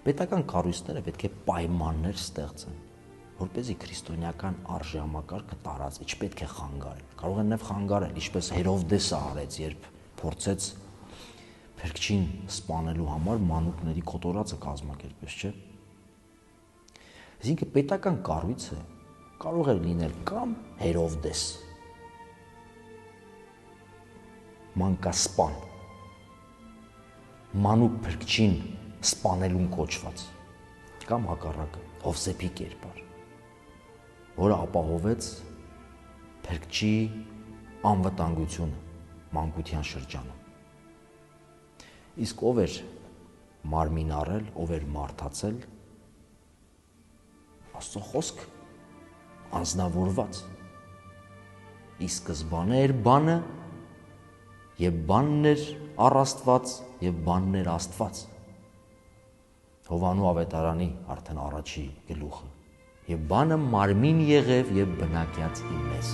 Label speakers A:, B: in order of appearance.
A: Պետական կառույցները պետք է պայմաններ ստեղծեն, որպեսզի քրիստոնեական արժեհամակարգը տարածի, չպետք է խանգարել։ Կարող են նաև խանգարել, ինչպես Հերովդեսը արեց, երբ փորձեց Փրկչին սպանելու համար մանուկների կոտորածը կազմակերպեց, չէ՞։ Այսինքն պետական կառույցը կարող է լինել կամ Հերովդես, մանկասպան, մանուկ Փրկչին սպանելուն կոչված, կամ հակառակը Հովսեփի կերպար, որը ապահովեց Փրկչի անվտանգությունը մանկության շրջանում։ Իսկ ով էր մարմին առել, ով էր մարդացել, Աստծո խոսք անձնավորված։ Ի սկզբանե էր բանը, եւ բանն էր առ Աստված, եւ բանն էր Աստված։ Հովանու ավետարանի արդեն առաջի գլուխը։ Եվ բանը մարմին եղև եւ բնակյաց իմ մեզ։